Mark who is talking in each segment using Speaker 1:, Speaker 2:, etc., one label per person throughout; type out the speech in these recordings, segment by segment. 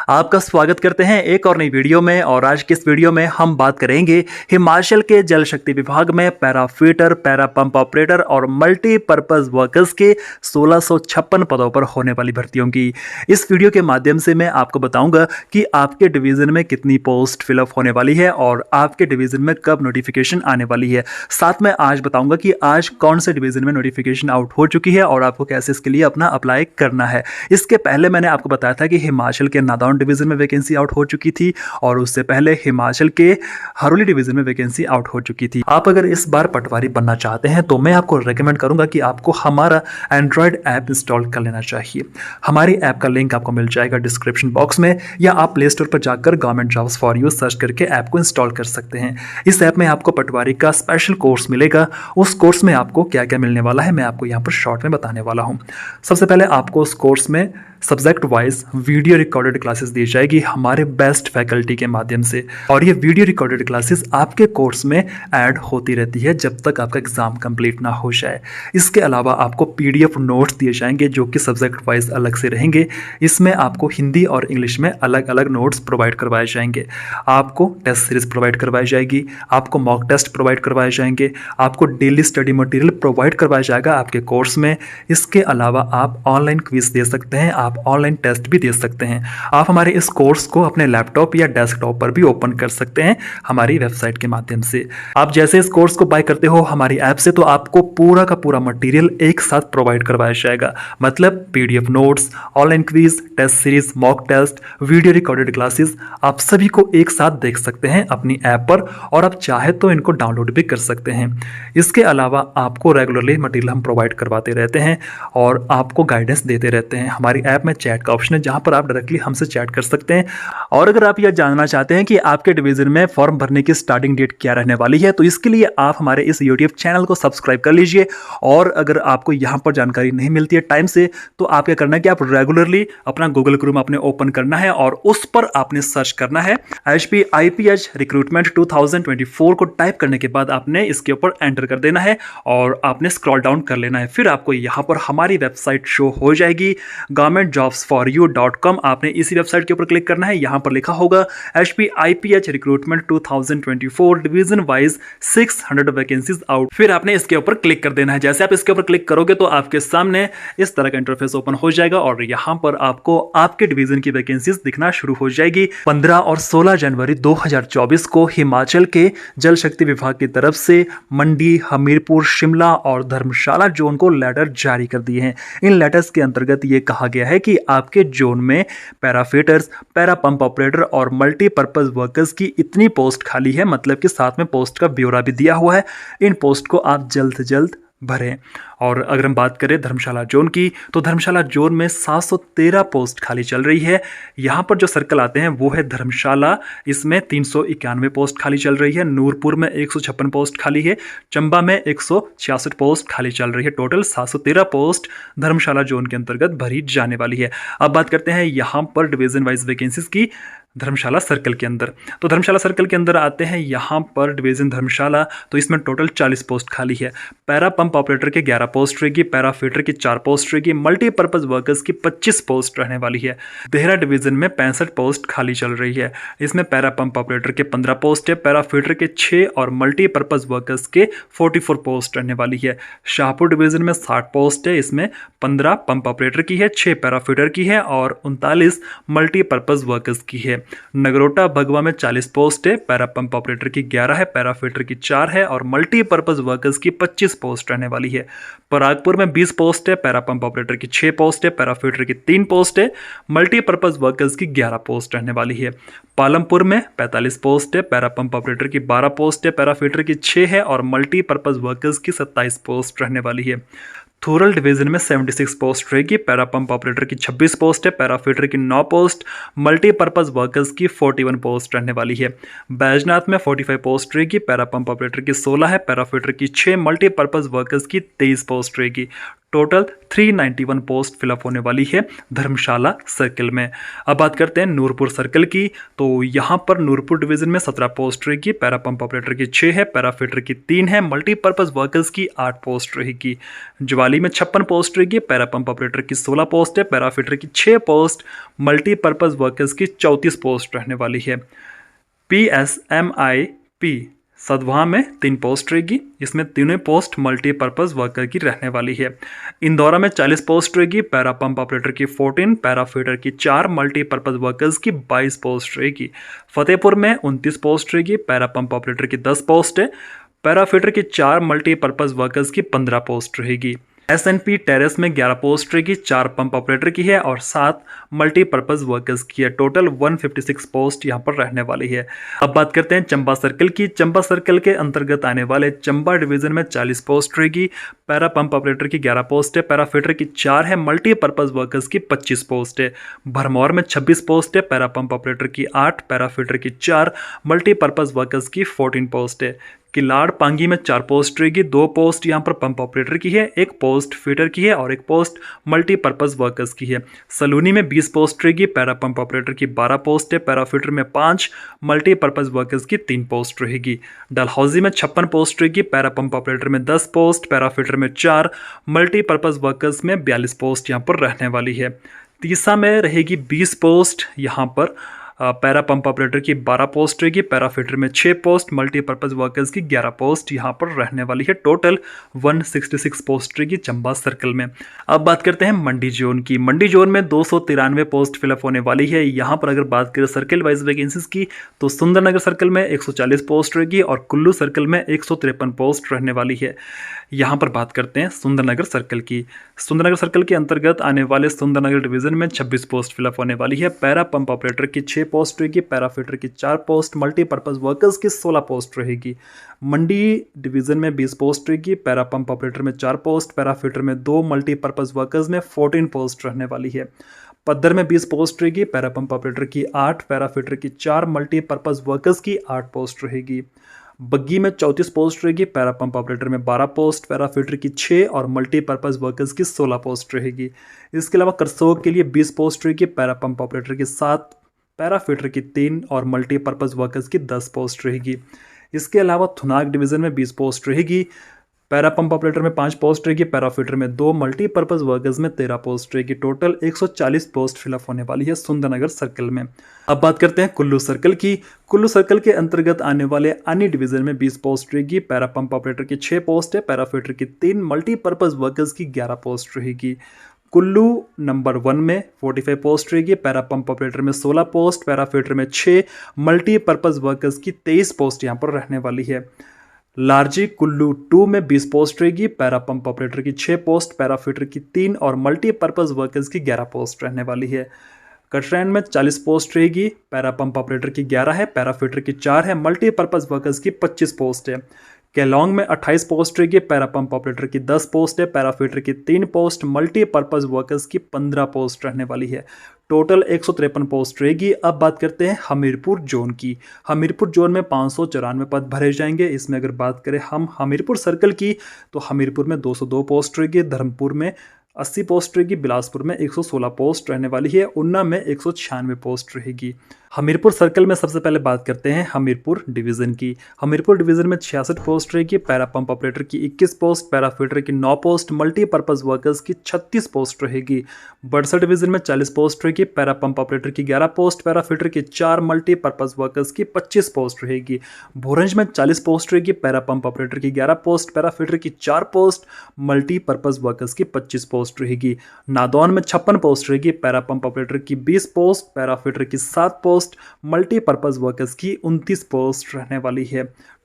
Speaker 1: आपका स्वागत करते हैं एक और नई वीडियो में। और आज की इस वीडियो में हम बात करेंगे हिमाचल के जल शक्ति विभाग में para fitter, para pump operator और मल्टीपर्पज वर्कर्स के 1656 पदों पर होने वाली भर्तियों की। इस वीडियो के माध्यम से मैं आपको बताऊंगा कि आपके डिवीजन में कितनी पोस्ट फिलअप होने वाली है और आपके डिवीजन में कब नोटिफिकेशन आने वाली है। साथ में आज बताऊंगा कि आज कौन से डिवीजन में नोटिफिकेशन आउट हो चुकी है और आपको कैसे इसके लिए अपना अप्लाई करना है। इसके पहले मैंने आपको बताया था कि हिमाचल के नादौन डिवीजन में वैकेंसी आउट हो चुकी थी और उससे पहले हिमाचल के हरोली डिवीजन में वैकेंसी आउट हो चुकी थी। आप अगर इस बार पटवारी बनना चाहते हैं तो मैं आपको रेकमेंड करूंगा कि आपको हमारा एंड्रॉयड ऐप इंस्टॉल कर लेना चाहिए। हमारी ऐप का लिंक आपको मिल जाएगा डिस्क्रिप्शन बॉक्स में, या आप प्ले स्टोर पर जाकर government jobs for you search करके ऐप को इंस्टॉल कर सकते हैं। इस ऐप में आपको पटवारी का स्पेशल कोर्स मिलेगा। उस कोर्स में आपको क्या क्या मिलने वाला है मैं आपको यहाँ पर शॉर्ट में बताने वाला हूँ। सबसे पहले आपको उस कोर्स में subject wise video recorded classes दी जाएगी हमारे बेस्ट फैकल्टी के माध्यम से, और ये वीडियो रिकॉर्डेड क्लासेस आपके कोर्स में ऐड होती रहती है जब तक आपका एग्जाम कंप्लीट ना हो जाए। इसके अलावा आपको पीडीएफ नोट्स दिए जाएंगे जो कि सब्जेक्ट वाइज अलग से रहेंगे। इसमें आपको हिंदी और इंग्लिश में अलग अलग नोट्स प्रोवाइड करवाए जाएंगे। आपको टेस्ट सीरीज प्रोवाइड करवाई जाएगी, आपको मॉक टेस्ट प्रोवाइड करवाए जाएंगे, आपको डेली स्टडी मटेरियल प्रोवाइड करवाया जाएगा आपके कोर्स में। इसके अलावा आप ऑनलाइन क्विज दे सकते हैं, आप ऑनलाइन टेस्ट भी दे सकते हैं। आप हमारे इस कोर्स को अपने लैपटॉप या डेस्कटॉप पर भी ओपन कर सकते हैं हमारी वेबसाइट के माध्यम से। आप जैसे इस कोर्स को बाय करते हो हमारी ऐप से तो आपको पूरा का पूरा मटेरियल एक साथ प्रोवाइड करवाया जाएगा। मतलब PDF notes, online quiz, test series, mock test, video recorded classes, आप सभी को एक साथ देख सकते हैं अपनी ऐप पर, और आप चाहे तो इनको डाउनलोड भी कर सकते हैं। इसके अलावा आपको रेगुलरली मटेरियल हम प्रोवाइड करवाते रहते हैं और आपको गाइडेंस देते रहते हैं। हमारी ऐप में चैट का ऑप्शन है जहां पर आप डायरेक्टली हमसे चैट कर सकते हैं। और अगर आप यह जानना चाहते हैं कि आपके डिवीजन में फॉर्म भरने की स्टार्टिंग डेट क्या रहने वाली है तो इसके लिए आप हमारे इस यूट्यूब चैनल को सब्सक्राइब कर लीजिए। और अगर आपको यहां पर जानकारी नहीं मिलती है टाइम से तो आप क्या करना है कि आप रेगुलरली अपना गूगल क्रोम अपने ओपन करना है और उस पर आपने सर्च करना है HPIPH रिक्रूटमेंट 2024 को टाइप करने के बाद आपने इसके ऊपर एंटर कर देना है और आपने स्क्रॉल डाउन कर लेना है। फिर आपको यहां पर हमारी वेबसाइट शो हो जाएगी governmentjobsforyou.com। आपने इसी वेबसाइट के ऊपर क्लिक करना है। यहां पर लिखा होगा HPIPH recruitment 2024 division wise 600 vacancies out. फिर आपने इसके ऊपर क्लिक कर देना है। जैसे आप इसके ऊपर क्लिक करोगे तो आपके सामने इस तरह का इंटरफेस ओपन हो जाएगा और यहां पर आपको आपके डिवीजन की वैकेंसीज दिखना शुरू हो जाएगी। 15 और 16 जनवरी 2024 को हिमाचल के जल शक्ति विभाग की तरफ से मंडी, हमीरपुर, शिमला और धर्मशाला जोन को लेटर जारी कर दिए हैं। इन लेटर्स के अंतर्गत यह कहा गया है कि आपके जोन में पैराफिटर्स, पैरा पंप ऑपरेटर और मल्टीपर्पज वर्कर्स की इतनी पोस्ट खाली है, मतलब कि साथ में पोस्ट का ब्यौरा भी दिया हुआ है। इन पोस्ट को आप जल्द से जल्द भरें। और अगर हम बात करें धर्मशाला जोन की तो धर्मशाला जोन में 713 पोस्ट खाली चल रही है। यहाँ पर जो सर्कल आते हैं वो है धर्मशाला, इसमें 391 पोस्ट खाली चल रही है। नूरपुर में 156 पोस्ट खाली है। चंबा में 166 पोस्ट खाली चल रही है। टोटल 713 पोस्ट धर्मशाला जोन के अंतर्गत भरी जाने वाली है। अब बात करते हैं यहाँ पर डिवीजन वाइज वैकेंसीज की धर्मशाला सर्कल के अंदर। तो धर्मशाला सर्कल के अंदर आते हैं यहाँ पर डिवीजन धर्मशाला, तो इसमें टोटल 40 पोस्ट खाली है। पैरा पंप ऑपरेटर के 11 पोस्ट रहेगी, पैरा फीटर की 4 पोस्ट रहेगी, मल्टीपर्पज वर्कर्स की 25 पोस्ट रहने वाली है। देहरा डिवीजन में 65 पोस्ट खाली चल रही है। इसमें पैरा पंप ऑपरेटर के 15 पोस्ट है, पैरा फीटर के 6 और मल्टीपर्पज वर्कर्स के 44 पोस्ट रहने वाली है। शाहपुर डिवीजन में 60 पोस्ट है, इसमें 15 पंप ऑपरेटर की है, 6 पैरा फीटर की है और 39 मल्टीपर्पज वर्कर्स की है। नगरोटा भगवा में 40 पोस्ट है, पैरा पंप ऑपरेटर की 11 है, पैरा फीटर की 4 है और मल्टीपर्पज वर्कर्स की 25 पोस्ट रहने वाली है। परागपुर में 20 पोस्ट है, पैरा पंप ऑपरेटर की 6 पोस्ट है, पैरा फीटर की 3 पोस्ट है, मल्टीपर्पज वर्कर्स की 11 पोस्ट रहने वाली है। पालमपुर में 45 पोस्ट है, पैरा पंप ऑपरेटर की 12 पोस्ट है, पैरा फीटर की 6 है और मल्टीपर्पज वर्कर्स की 27 पोस्ट रहने वाली है। थूरल डिवीजन में 76 पोस्ट रहेगी, पैरा पंप ऑपरेटर की 26 पोस्ट है, पैरा फीटर की 9 पोस्ट, मल्टीपर्पज वर्कर्स की 41 पोस्ट रहने वाली है। बैजनाथ में 45 पोस्ट रहेगी, पैरा पंप ऑपरेटर की 16 है, पैरा फीटर की 6, मल्टीपर्पज वर्कर्स की 23 पोस्ट रहेगी। टोटल 391 पोस्ट फिलअप होने वाली है धर्मशाला सर्कल में। अब बात करते हैं नूरपुर सर्कल की, तो यहाँ पर नूरपुर डिवीजन में 17 पोस्ट रहेगी, पैरा पंप ऑपरेटर की 6 है, पैरा फिटर की 3 है, मल्टीपर्पज़ वर्कर्स की 8 पोस्ट रहेगी। ज्वाली में 56 पोस्ट रहेगी, पैरा पंप ऑपरेटर की 16 पोस्ट है, पैरा फिटर की 6 पोस्ट, मल्टीपर्पज़ वर्कर्स की 34 पोस्ट रहने वाली है। PSMIP सदवाह में 3 पोस्ट रहेगी, इसमें तीनों पोस्ट मल्टीपर्पज़ वर्कर की रहने वाली है। इंदौरा में 40 पोस्ट रहेगी, पैरा पंप ऑपरेटर की 14, पैरा फिटर की 4, मल्टीपर्पज़ वर्कर्स की 22 पोस्ट रहेगी। फतेहपुर में 29 पोस्ट रहेगी, पैरा पंप ऑपरेटर की 10 पोस्ट है, पैरा फिटर की 4, मल्टीपर्पज़ वर्कर्स की 15 पोस्ट रहेगी। SNP टेरेस में 11 पोस्ट रहेगी, 4 पंप ऑपरेटर की है और 7 मल्टीपर्पज़ वर्कर्स की है। टोटल 156 पोस्ट यहाँ पर रहने वाली है। अब बात करते हैं चंबा सर्कल की। चंबा सर्कल के अंतर्गत आने वाले चंबा डिवीजन में 40 पोस्ट रहेगी, पैरा पंप ऑपरेटर की 11 पोस्ट है, पैरा फिटर की 4 है, मल्टीपर्पज़ वर्कर्स की 25 पोस्ट है। भरमौर में 26 पोस्ट है, पैरा पंप ऑपरेटर की 8, पैरा फिटर की 4, मल्टीपर्पज़ वर्कर्स की 14 पोस्ट है। किलाड़ पांगी में 4 पोस्ट रहेगी, 2 पोस्ट यहाँ पर पंप ऑपरेटर की है, 1 पोस्ट फिटर की है और 1 पोस्ट मल्टीपर्पज़ वर्कर्स की है। सलूनी में 20 पोस्ट रहेगी, पैरा पंप ऑपरेटर की 12 पोस्ट है, पैरा फिटर में 5, मल्टीपर्पज़ वर्कर्स की 3 पोस्ट रहेगी। डलहौजी में 56 पोस्ट रहेगी, पैरा पंप ऑपरेटर में 10 पोस्ट, पैरा फिटर में 4, मल्टीपर्पज़ वर्कर्स में 42 पोस्ट यहाँ पर रहने वाली है। तीसा में रहेगी 20 पोस्ट, यहाँ पर पैरा पंप ऑपरेटर की 12 पोस्ट रहेगी, पैरा फिटर में 6 पोस्ट, मल्टीपर्पज़ वर्कर्स की 11 पोस्ट यहाँ पर रहने वाली है। टोटल 166 पोस्ट रहेगी चंबा सर्कल में। अब बात करते हैं मंडी जोन की। मंडी जोन में 293 पोस्ट फिलअप होने वाली है। यहाँ पर अगर बात करें सर्कल वाइज वैकेंसीज की, तो सुंदरनगर सर्कल में 140 पोस्ट रहेगी और कुल्लू सर्कल में 153 पोस्ट रहने वाली है। यहाँ पर बात करते हैं सुंदरनगर सर्कल की। सुंदरनगर सर्कल के अंतर्गत आने वाले सुंदरनगर डिवीजन में 26 पोस्ट फिलअप होने वाली है। पैरा पंप ऑपरेटर की 6 पोस्ट रहेगी, पैरा फिटर की 4 पोस्ट, मल्टीपर्पज़ वर्कर्स की 16 पोस्ट रहेगी। मंडी डिवीजन में 20 पोस्ट रहेगी, पैरा पंप ऑपरेटर में 4 पोस्ट, पैरा फिटर में 2, मल्टीपर्पज़ वर्कर्स में 14 पोस्ट रहने वाली है। पद्दर में 20 पोस्ट रहेगी, पैरा पंप ऑपरेटर की 8, पैरा फिटर की 4, मल्टीपर्पज़ वर्कर्स की 8 पोस्ट रहेगी। बग्गी में 34 पोस्ट रहेगी, पैरा पंप ऑपरेटर में 12 पोस्ट, पैरा फिटर की 6 और मल्टीपर्पज़ वर्कर्स की 16 पोस्ट रहेगी। इसके अलावा करसोग के लिए 20 पोस्ट रहेगी, पैरा पंप ऑपरेटर की 7, पैरा फिटर की 3 और मल्टीपर्पज़ वर्कर्स की 10 पोस्ट रहेगी। इसके अलावा थुनाग डिवीज़न में 20 पोस्ट रहेगी, पैरा पंप ऑपरेटर में 5 पोस्ट रहेगी, पैरा फिटर में 2, मल्टीपर्पज़ वर्कर्स में 13 पोस्ट रहेगी। टोटल 140 पोस्ट फिलअप होने वाली है सुंदरनगर सर्कल में। अब बात करते हैं कुल्लू सर्कल की। कुल्लू सर्कल के अंतर्गत आने वाले अन्य डिवीजन में 20 पोस्ट रहेगी, पैरा पंप ऑपरेटर की 6 पोस्ट है, पैरा फिटर की 3, मल्टीपर्पज़ वर्कर्स की 11 पोस्ट रहेगी। कुल्लू नंबर 1 में 45 पोस्ट रहेगी, पैरा पंप ऑपरेटर में 16 पोस्ट, पैरा फिटर में 6, मल्टीपर्पज़ वर्कर्स की 23 पोस्ट यहाँ पर रहने वाली है। लार्जी कुल्लू 2 में 20 पोस्ट रहेगी, पैरा पंप ऑपरेटर की 6 पोस्ट, पैरा फिटर की 3 और मल्टीपर्पज़ वर्कर्स की 11 पोस्ट रहने वाली है। कटरैन में 40 पोस्ट रहेगी, पैरा पंप ऑपरेटर की 11 है, पैरा फिटर की 4 है, मल्टीपर्पज़ वर्कर्स की 25 पोस्ट है। केलोंग में 28 पोस्ट रहेगी, पैरा पंप ऑपरेटर की 10 पोस्ट है, पैरा फिटर की 3 पोस्ट, मल्टीपर्पज़ वर्कर्स की 15 पोस्ट रहने वाली है। टोटल 153 पोस्ट रहेगी। अब बात करते हैं हमीरपुर जोन की। हमीरपुर जोन में 594 पद भरे जाएंगे। इसमें अगर बात करें हम हमीरपुर सर्कल की, तो हमीरपुर में 202 पोस्ट रहेगी, धर्मपुर में 80 पोस्ट रहेगी, बिलासपुर में 116 पोस्ट रहने वाली है, उन्ना में 196 पोस्ट रहेगी। हमीरपुर सर्कल में सबसे पहले बात करते हैं हमीरपुर डिवीज़न की। हमीरपुर डिवीज़न में 66 पोस्ट रहेगी, पैरा पंप ऑपरेटर की 21 पोस्ट, पैरा फिटर की 9 पोस्ट, मल्टीपर्पज़ वर्कर्स की 36 पोस्ट रहेगी। बड़सा डिवीज़न में 40 पोस्ट रहेगी, पैरा पंप ऑपरेटर की 11 पोस्ट, पैरा फिटर की 4, मल्टीपर्पज़ वर्कर्स की 25 पोस्ट रहेगी। भोरंज में 40 पोस्ट रहेगी, पैरा पंप ऑपरेटर की 11 पोस्ट, पैरा फिटर की 4 पोस्ट, मल्टीपर्पज़ वर्कर्स की 25 पोस्ट रहेगी। नादौन में 56 पोस्ट रहेगी, पैरा पंप ऑपरेटर की 20 पोस्ट, पैरा फिटर की 7 पोस्ट, मल्टीपर्पज़ वर्कर्स की 29 पोस्ट रहने वाली है।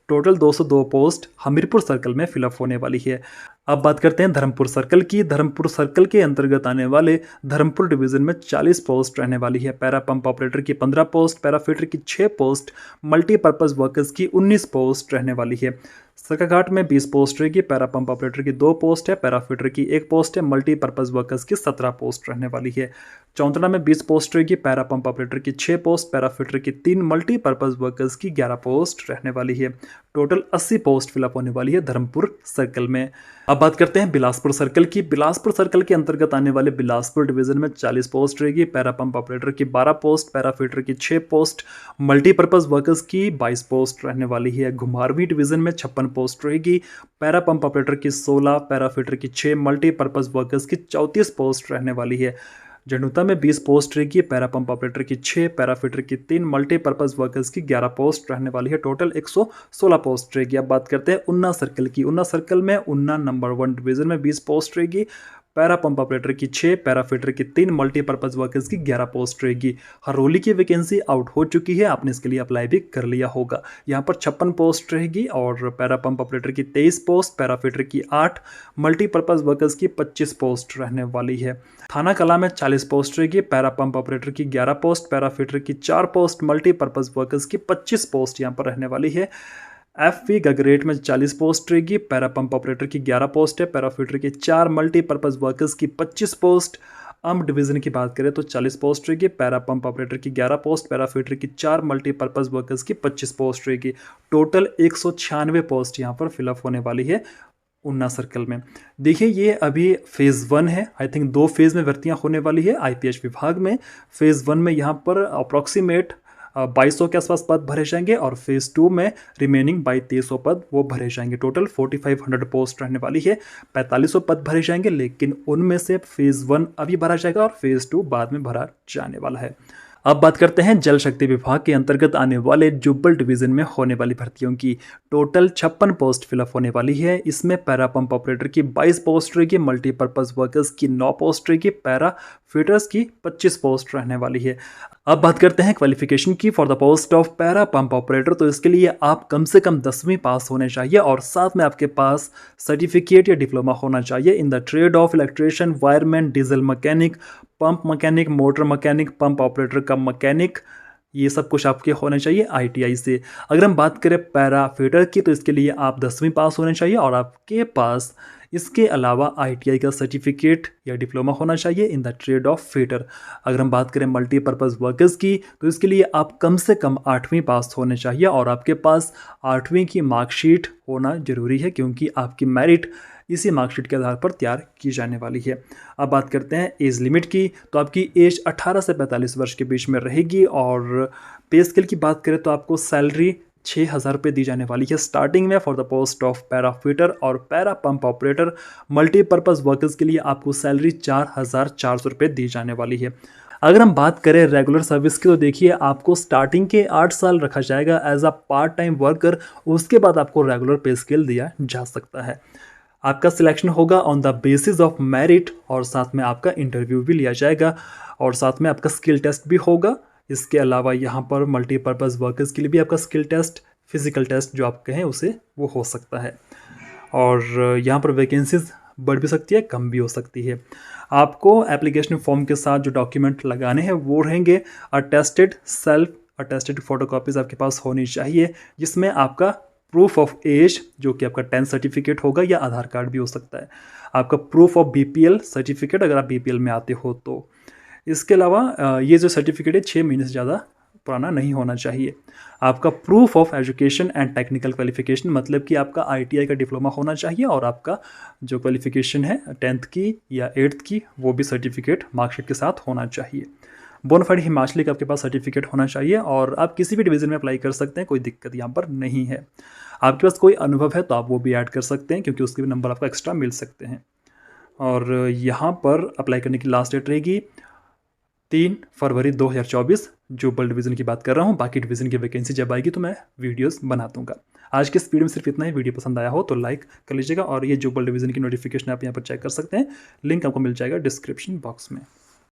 Speaker 1: टोटल 202 पोस्ट हमीरपुर सर्कल में फिलअप होने वाली है। अब बात करते हैं धर्मपुर सर्कल की। धर्मपुर सर्कल के अंतर्गत आने वाले धर्मपुर डिवीजन में 40 पोस्ट रहने वाली है। पैरा पंप ऑपरेटर की 15 पोस्ट, पैरा फिटर की 6 पोस्ट, मल्टीपर्पज़ वर्कर्स की 19 पोस्ट रहने वाली है। सरकाघाट में 20 पोस्ट रहेगी, पैरा पंप ऑपरेटर की 2 पोस्ट है, पैरा फिटर की 1 पोस्ट है, मल्टीपर्पज़ वर्कर्स की 17 पोस्ट रहने वाली है। चौंतरा में 20 पोस्ट रहेगी, पैरा पंप ऑपरेटर की 6 पोस्ट, पैरा फिटर की 3, मल्टीपर्पज़ वर्कर्स की 11 पोस्ट रहने वाली है। टोटल 80 पोस्ट फिलअप होने वाली है धर्मपुर सर्कल में। अब बात करते हैं बिलासपुर सर्कल की। बिलासपुर सर्कल के अंतर्गत आने वाले बिलासपुर डिवीजन में 40 पोस्ट रहेगी। पैरा पंप ऑपरेटर की 12 पोस्ट, पैरा फीटर की 6 पोस्ट, मल्टीपर्पज वर्कर्स की 22 पोस्ट रहने वाली है। घुमारवीं डिवीजन में 56 पोस्ट रहेगी। पैरा पंप ऑपरेटर की 16, पैरा फीटर की 6, मल्टीपर्पज वर्कर्स की 34 पोस्ट रहने वाली है। जनुता में 20 पोस्ट रहेगी। पैरा पंप ऑपरेटर की 6, पैरा फीटर की 3, मल्टीपर्पज वर्कर्स की 11 पोस्ट रहने वाली है। टोटल 116 पोस्ट रहेगी। अब बात करते हैं उन्ना सर्कल की। उन्ना सर्कल में उन्ना नंबर 1 डिवीजन में 20 पोस्ट रहेगी। पैरा पंप ऑपरेटर की 6, पैरा फीटर की 3, मल्टीपर्पज वर्कर्स की 11 पोस्ट रहेगी। हरोली की वैकेंसी आउट हो चुकी है, आपने इसके लिए अप्लाई भी कर लिया होगा। यहाँ पर 56 पोस्ट रहेगी और पैरा पंप ऑपरेटर की 23 पोस्ट, पैरा फीटर की 8, मल्टीपर्पज वर्कर्स की 25 पोस्ट रहने वाली है। थाना कला में 40 पोस्ट रहेगी। पैरा पंप ऑपरेटर की 11 पोस्ट, पैरा फीटर की 4 पोस्ट, मल्टीपर्पज वर्कर्स की 25 पोस्ट यहाँ पर रहने वाली है। FV गगरेट में 40 पोस्ट रहेगी। पैरा पंप ऑपरेटर की 11 पोस्ट है, पैरा फीटर की 4, मल्टीपर्पज वर्कर्स की 25 पोस्ट। डिवीजन की बात करें तो 40 पोस्ट रहेगी। पैरा पंप ऑपरेटर की 11 पोस्ट, पैरा फीटर की 4, मल्टीपर्पज वर्कर्स की 25 पोस्ट रहेगी। टोटल 196 पोस्ट यहाँ पर फिलअप होने वाली है उन्ना सर्कल में। देखिए ये अभी फेज़ 1 है। आई थिंक 2 फेज़ में भर्तियां होने वाली है IPH विभाग में। फेज़ 1 में यहाँ पर अप्रॉक्सीमेट 2200 के आसपास पद भरे जाएंगे और फेज़ 2 में रिमेनिंग 2300 पद वो भरे जाएंगे। टोटल 4500 पोस्ट रहने वाली है। 4500 पद भरे जाएंगे, लेकिन उनमें से फेज़ 1 अभी भरा जाएगा और फेज़ 2 बाद में भरा जाने वाला है। अब बात करते हैं जल शक्ति विभाग के अंतर्गत आने वाले जुब्बल डिवीजन में होने वाली भर्तियों की। टोटल 56 पोस्ट फिलअप होने वाली है। इसमें पैरा पंप ऑपरेटर की 22 पोस्ट रहेगी, मल्टीपर्पज वर्कर्स की 9 पोस्ट रहेगी, पैरा फीटर्स की 25 पोस्ट रहने वाली है। अब बात करते हैं क्वालिफिकेशन की for the post of para pump operator. तो इसके लिए आप कम से कम 10वीं पास होने चाहिए और साथ में आपके पास सर्टिफिकेट या डिप्लोमा होना चाहिए in the trade off electrician, wireman, diesel mechanic, pump mechanic, motor mechanic, pump operator का मैकेनिक, ये सब कुछ आपके होने चाहिए ITI से। अगर हम बात करें पैरा फीटर की तो इसके लिए आप 10वीं पास होने चाहिए और आपके पास इसके अलावा ITI का सर्टिफिकेट या डिप्लोमा होना चाहिए in the trade off fitter. अगर हम बात करें मल्टीपर्पज़ वर्कर्स की तो इसके लिए आप कम से कम 8वीं पास होने चाहिए और आपके पास 8वीं की मार्कशीट होना जरूरी है, क्योंकि आपकी मेरिट इसी मार्कशीट के आधार पर तैयार की जाने वाली है। अब बात करते हैं एज लिमिट की। तो आपकी एज 18 से 45 वर्ष के बीच में रहेगी और पे स्केल की बात करें तो आपको सैलरी 6000 रुपये दी जाने वाली है स्टार्टिंग में for the post of para fitter और para pump operator. Multipurpose workers के लिए आपको सैलरी 4400 रुपये दी जाने वाली है। अगर हम बात करें रेगुलर सर्विस की तो देखिए आपको स्टार्टिंग के 8 साल रखा जाएगा as a part time worker, उसके बाद आपको रेगुलर पे स्केल दिया जा सकता है। आपका सिलेक्शन होगा on the basis of merit और साथ में आपका इंटरव्यू भी लिया जाएगा और साथ में आपका स्किल टेस्ट भी होगा। इसके अलावा यहाँ पर मल्टीपर्पज़ वर्कर्स के लिए भी आपका स्किल टेस्ट, फिजिकल टेस्ट जो आप कहें उसे वो हो सकता है और यहाँ पर वैकेंसीज बढ़ भी सकती है, कम भी हो सकती है। आपको एप्लीकेशन फॉर्म के साथ जो डॉक्यूमेंट लगाने हैं वो रहेंगे अटेस्टेड, सेल्फ अटेस्टेड फोटोकॉपीज़ आपके पास होनी चाहिए, जिसमें आपका प्रूफ ऑफ एज जो कि आपका 10 सर्टिफिकेट होगा या आधार कार्ड भी हो सकता है, आपका प्रूफ ऑफ BPL सर्टिफिकेट अगर आप BPL में आते हो तो। इसके अलावा ये जो सर्टिफिकेट है 6 महीने से ज़्यादा पुराना नहीं होना चाहिए। आपका proof of education and technical qualification, मतलब कि आपका ITI का डिप्लोमा होना चाहिए और आपका जो क्वालिफिकेशन है 10th की या 8th की वो भी सर्टिफिकेट मार्कशीट के साथ होना चाहिए। बोनाफाइड हिमाचली का आपके पास सर्टिफिकेट होना चाहिए और आप किसी भी डिवीज़न में अप्लाई कर सकते हैं, कोई दिक्कत यहाँ पर नहीं है। आपके पास कोई अनुभव है तो आप वो भी ऐड कर सकते हैं, क्योंकि उसके भी नंबर आपको एक्स्ट्रा मिल सकते हैं। और यहाँ पर अप्लाई करने की लास्ट डेट रहेगी 3 फरवरी 2024। जुब्बल डिवीज़न की बात कर रहा हूँ, बाकी डिवीज़न की वैकेंसी जब आएगी तो मैं वीडियोस बना दूंगा। आज के इस वीडियो में सिर्फ इतना ही। वीडियो पसंद आया हो तो लाइक कर लीजिएगा और ये जुब्बल डिवीज़न की नोटिफिकेशन आप यहाँ पर चेक कर सकते हैं, लिंक आपको मिल जाएगा डिस्क्रिप्शन बॉक्स में।